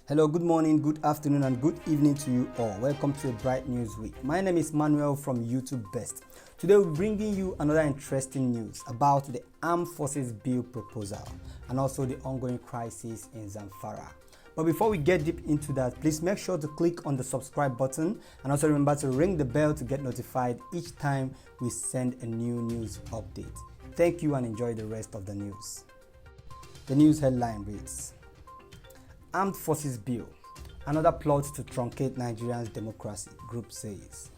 Hello, good morning, good afternoon, and good evening to you all. Welcome to a bright news week. My name is Manuel from YouTube Best. Today we're bringing you another interesting news about the Armed Forces Bill proposal and also the ongoing crisis in Zamfara. But before we get deep into that, please make sure to click on the subscribe button and also remember to ring the bell to get notified each time we send a new news update. Thank you and enjoy the rest of the news. The news headline reads: Armed Forces Bill, another plot to truncate Nigerians' democracy, group says.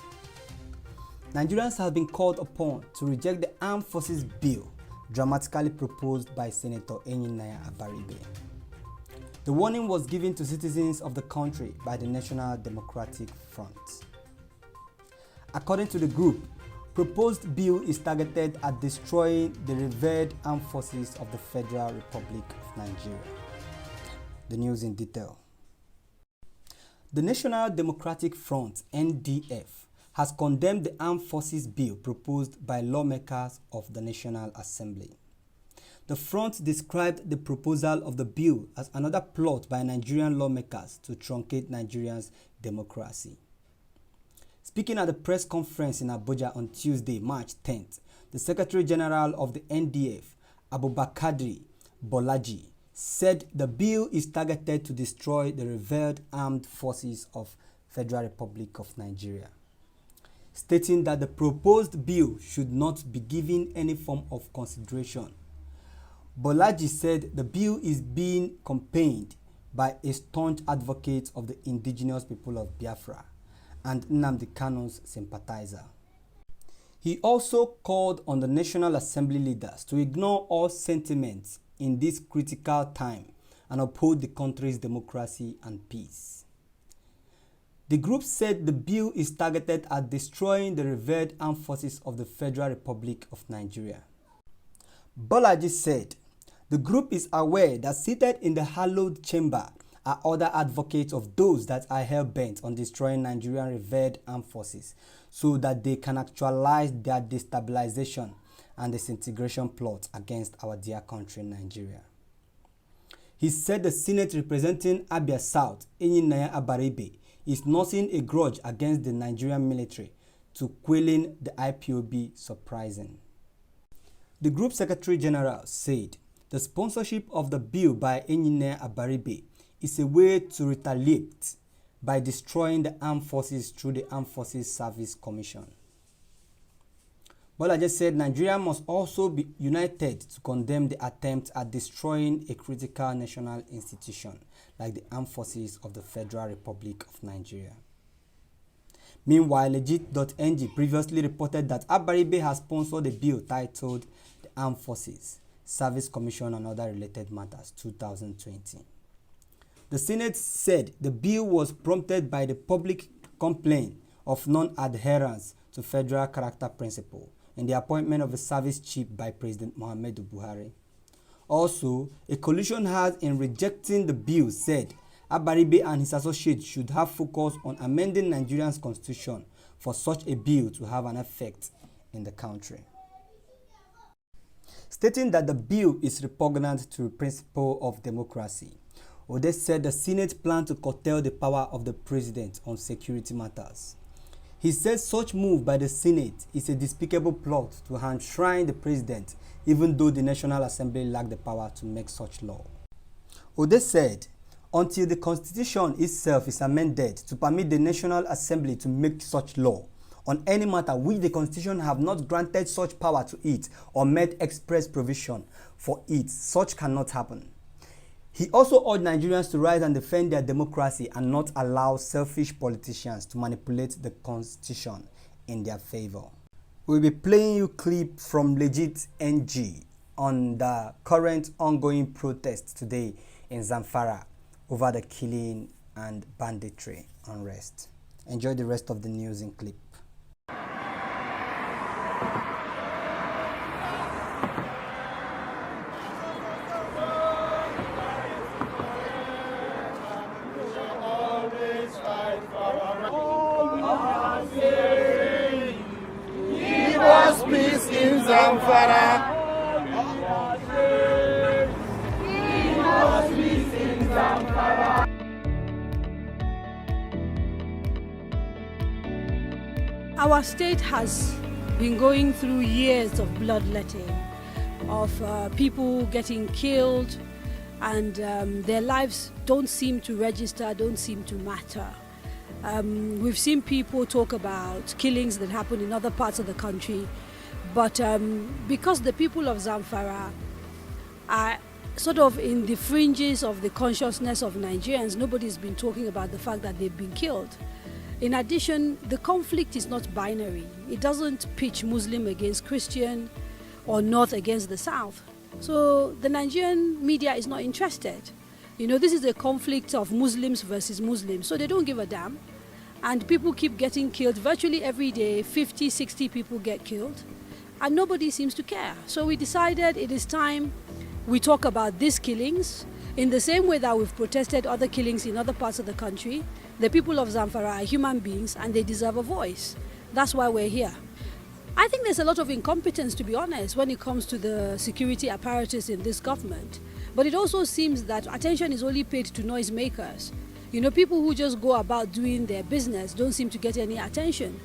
Nigerians have been called upon to reject the Armed Forces Bill dramatically proposed by Senator Nigerian Abaribe. The warning was given to citizens of the country by the National Democratic Front. According to the group, proposed bill is targeted at destroying the revered armed forces of the Federal Republic of Nigeria. The news in detail. The National Democratic Front (NDF) has condemned the Armed Forces Bill proposed by lawmakers of the National Assembly. The front described the proposal of the bill as another plot by Nigerian lawmakers to truncate Nigerians' democracy. Speaking at the press conference in Abuja on Tuesday, March 10th, the Secretary General of the NDF, Abubakar Bolaji, said the bill is targeted to destroy the revered armed forces of Federal Republic of Nigeria, stating that the proposed bill should not be given any form of consideration. Bolaji said the bill is being campaigned by a staunch advocate of the indigenous people of Biafra and Nnamdi Kanu's sympathizer. He also called on the National Assembly leaders to ignore all sentiments in this critical time and uphold the country's democracy and peace. The group said the bill is targeted at destroying the revered armed forces of the Federal Republic of Nigeria. Bolaji said the group is aware that seated in the hallowed chamber are other advocates of those that are hell-bent on destroying Nigerian revered armed forces so that they can actualize their destabilization and disintegration plot against our dear country, Nigeria. He said the Senate representing Abia South, Nigerian Abaribe, is nursing a grudge against the Nigerian military to quelling the IPOB surprising. The group Secretary General said the sponsorship of the bill by Nigerian Abaribe is a way to retaliate by destroying the armed forces through the Armed Forces Service Commission. Bolaji said Nigeria must also be united to condemn the attempt at destroying a critical national institution like the Armed Forces of the Federal Republic of Nigeria. Meanwhile, Legit.ng previously reported that Abaribe has sponsored a bill titled The Armed Forces Service Commission and Other Related Matters 2020. The Senate said the bill was prompted by the public complaint of non-adherence to federal character principle in the appointment of a service chief by President Muhammadu Buhari. Also, a coalition has in rejecting the bill said Abaribe and his associates should have focused on amending Nigeria's constitution for such a bill to have an effect in the country. Stating that the bill is repugnant to the principle of democracy, Ode said the Senate planned to curtail the power of the president on security matters. He said such move by the Senate is a despicable plot to enshrine the president, even though the National Assembly lacked the power to make such law. Ode said, until the Constitution itself is amended to permit the National Assembly to make such law on any matter which the Constitution have not granted such power to it or made express provision for it, such cannot happen. He also urged Nigerians to rise and defend their democracy and not allow selfish politicians to manipulate the constitution in their favor. We'll be playing you a clip from Legit.ng on the current ongoing protest today in Zamfara over the killing and banditry unrest. Enjoy the rest of the news in clip. Peace in Zamfara. Peace in Zamfara. Our state has been going through years of bloodletting, of people getting killed, and their lives don't seem to register, don't seem to matter. We've seen people talk about killings that happen in other parts of the country, but because the people of Zamfara are sort of in the fringes of the consciousness of Nigerians, nobody's been talking about the fact that they've been killed. In addition, the conflict is not binary. It doesn't pitch Muslim against Christian or North against the South. So the Nigerian media is not interested. You know, this is a conflict of Muslims versus Muslims, so they don't give a damn. And people keep getting killed. Virtually every day, 50, 60 people get killed, and nobody seems to care. So we decided it is time we talk about these killings in the same way that we've protested other killings in other parts of the country. The people of Zamfara are human beings and they deserve a voice. That's why we're here. I think there's a lot of incompetence, to be honest, when it comes to the security apparatus in this government. But it also seems that attention is only paid to noisemakers. You know, people who just go about doing their business don't seem to get any attention.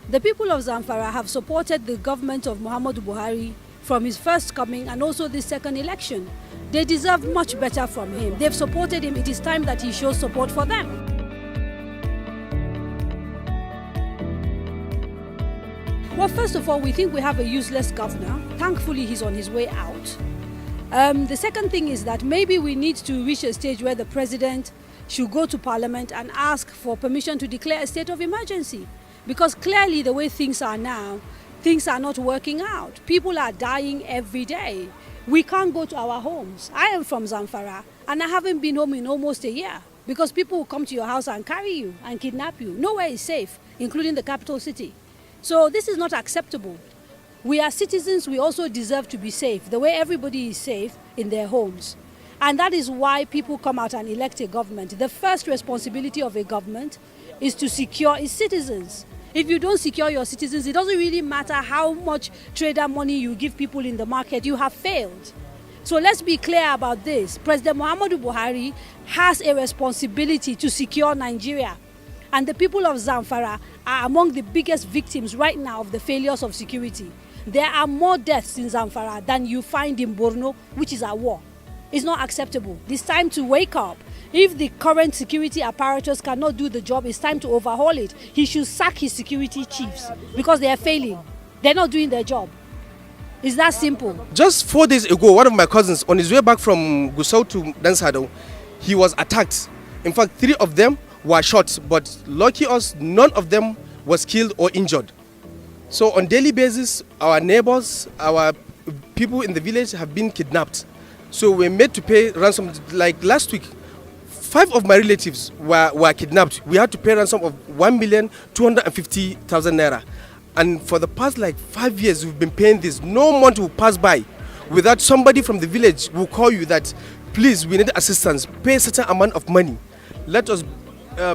The people of Zamfara have supported the government of Muhammadu Buhari from his first coming and also this second election. They deserve much better from him. They've supported him. It is time that he shows support for them. Well, first of all, we think we have a useless governor. Thankfully, he's on his way out. The second thing is that maybe we need to reach a stage where the president should go to parliament and ask for permission to declare a state of emergency. Because clearly the way things are now, things are not working out. People are dying every day. We can't go to our homes. I am from Zamfara and I haven't been home in almost a year because people will come to your house and carry you and kidnap you. Nowhere is safe, including the capital city. So this is not acceptable. We are citizens, we also deserve to be safe, the way everybody is safe in their homes. And that is why people come out and elect a government. The first responsibility of a government is to secure its citizens. If you don't secure your citizens, it doesn't really matter how much trader money you give people in the market, you have failed. So let's be clear about this. President Muhammadu Buhari has a responsibility to secure Nigeria. And the people of Zamfara are among the biggest victims right now of the failures of security. There are more deaths in Zamfara than you find in Borno, which is at war. It's not acceptable. It's time to wake up. If the current security apparatus cannot do the job, it's time to overhaul it. He should sack his security chiefs because they are failing. They're not doing their job. It's that simple. Just 4 days ago, one of my cousins, on his way back from Gusau to Dansado, he was attacked. In fact, 3 of them were shot, but lucky us, none of them was killed or injured. So on daily basis, our neighbors, our people in the village have been kidnapped. So we're made to pay ransom. Like last week, 5 of my relatives were kidnapped. We had to pay ransom of 1,250,000 naira. And for the past 5 years, we've been paying this. No month will pass by without somebody from the village will call you that, please, we need assistance. Pay a certain amount of money. Let us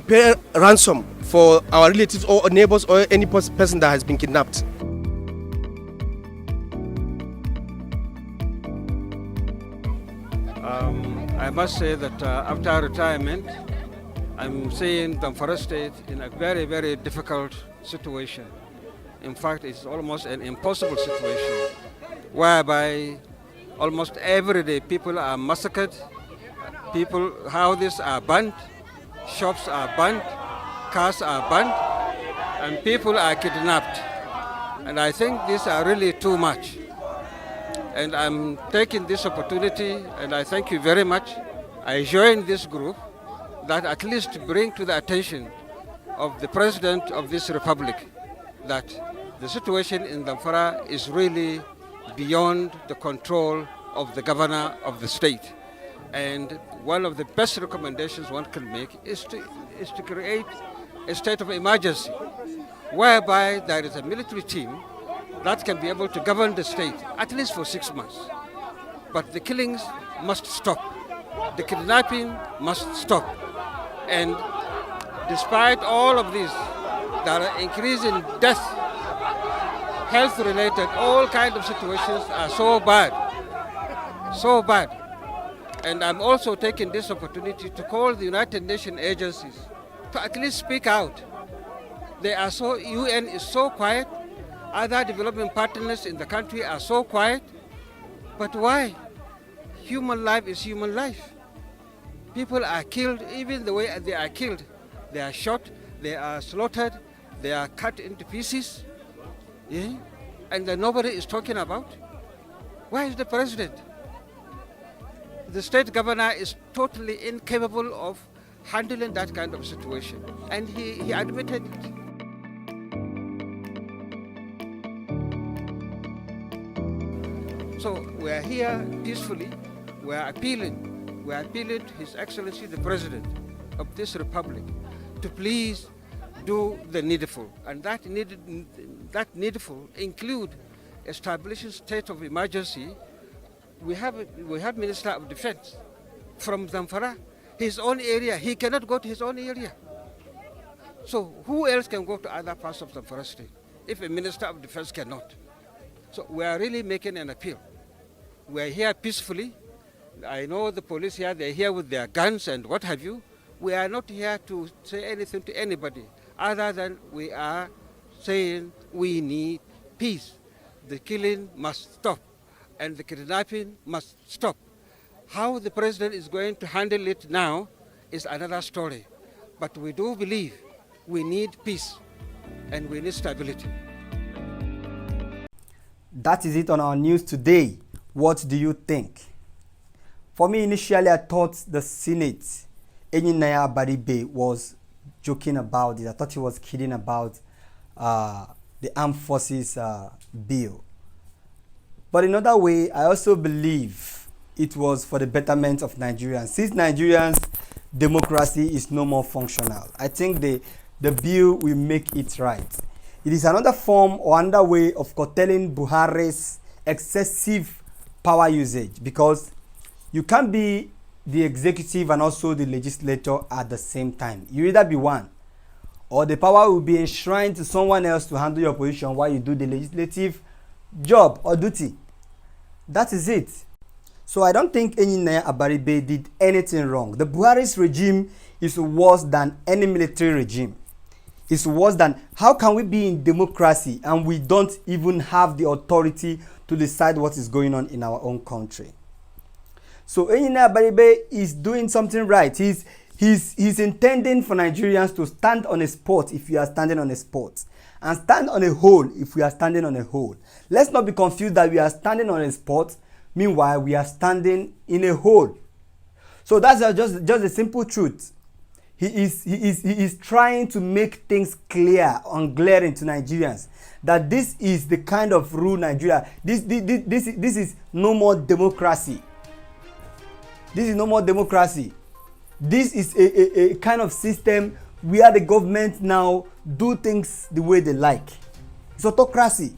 pay ransom for our relatives or neighbors or any person that has been kidnapped. I must say that after retirement, I'm seeing Zamfara State in a very, very difficult situation. In fact, it's almost an impossible situation, whereby almost every day people are massacred, houses are burned, shops are burned, cars are burned, and people are kidnapped. And I think these are really too much. And I'm taking this opportunity, and I thank you very much. I joined this group that at least bring to the attention of the President of this Republic that the situation in Zamfara is really beyond the control of the governor of the state. And one of the best recommendations one can make is to create a state of emergency, whereby there is a military team that can be able to govern the state, at least for 6 months. But the killings must stop. The kidnapping must stop. And despite all of this, there are increasing death, health-related, all kinds of situations are so bad. So bad. And I'm also taking this opportunity to call the United Nations agencies to at least speak out They are so, UN is so quiet. Other development partners in the country are so quiet. But why? Human life is human life. People are killed, even the way they are killed. They are shot, they are slaughtered, they are cut into pieces. Yeah? And then nobody is talking about. Why is the president? The state governor is totally incapable of handling that kind of situation. And he admitted it. So we are here peacefully. We are appealing. We are appealing to His Excellency the President of this Republic to please do the needful. And that needful include establishing state of emergency. We have Minister of Defense from Zamfara, his own area. He cannot go to his own area. So who else can go to other parts of Zamfara state if a Minister of Defense cannot? So we are really making an appeal. We are here peacefully. I know the police here, they're here with their guns and what have you. We are not here to say anything to anybody other than we are saying we need peace. The killing must stop and the kidnapping must stop. How the president is going to handle it now is another story. But we do believe we need peace and we need stability. That is it on our news today. What do you think? For me, initially, I thought the Senate, Enyinaya Baribe, was joking about it. I thought he was kidding about the Armed Forces bill. But in another way, I also believe it was for the betterment of Nigerians. Since Nigerians' democracy is no more functional, I think the bill will make it right. It is another form or another way of curtailing Buhari's excessive power usage, because you can't be the executive and also the legislature at the same time. You either be one, or the power will be enshrined to someone else to handle your position while you do the legislative job or duty. That is it. So I don't think Enyinaya Abaribe did anything wrong. The Buhari's regime is worse than any military regime. It's worse than, how can we be in democracy and we don't even have the authority to decide what is going on in our own country? So Enyinaya Abaribe is doing something right. He's intending for Nigerians to stand on a spot if you are standing on a spot, and stand on a hole if we are standing on a hole. Let's not be confused that we are standing on a spot, meanwhile we are standing in a hole. So that's just a simple truth. He is trying to make things clear and glaring to Nigerians that this is the kind of rule Nigeria. This is no more democracy. This is no more democracy. This is a kind of system where the government now do things the way they like. It's autocracy.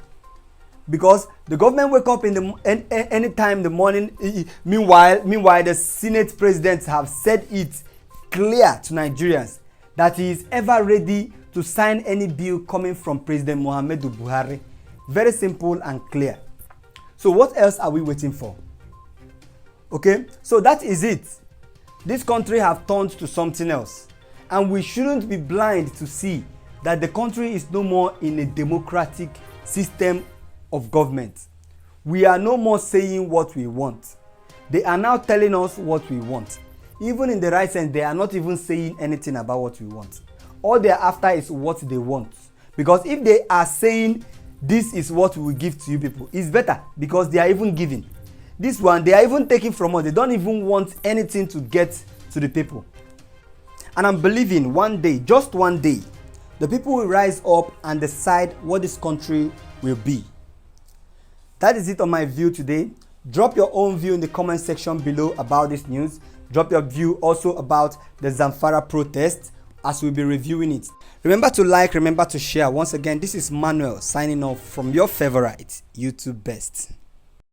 Because the government wake up in the any time in the morning. Meanwhile, the Senate presidents have said it clear to Nigerians that he is ever ready to sign any bill coming from President Muhammadu Buhari. Very simple and clear. So what else are we waiting for? Okay, so that is it. This country have turned to something else, and we shouldn't be blind to see that the country is no more in a democratic system of government. We are no more saying what we want. They are now telling us what we want. Even in the right sense, they are not even saying anything about what we want. All they are after is what they want. Because if they are saying this is what we will give to you people, it's better, because they are even giving. This one, they are even taking from us. They don't even want anything to get to the people. And I'm believing one day, just one day, the people will rise up and decide what this country will be. That is it on my view today. Drop your own view in the comment section below about this news. Drop your view also about the Zamfara protest as we'll be reviewing it. Remember to like, remember to share. Once again, this is Manuel signing off from your favorite YouTube best.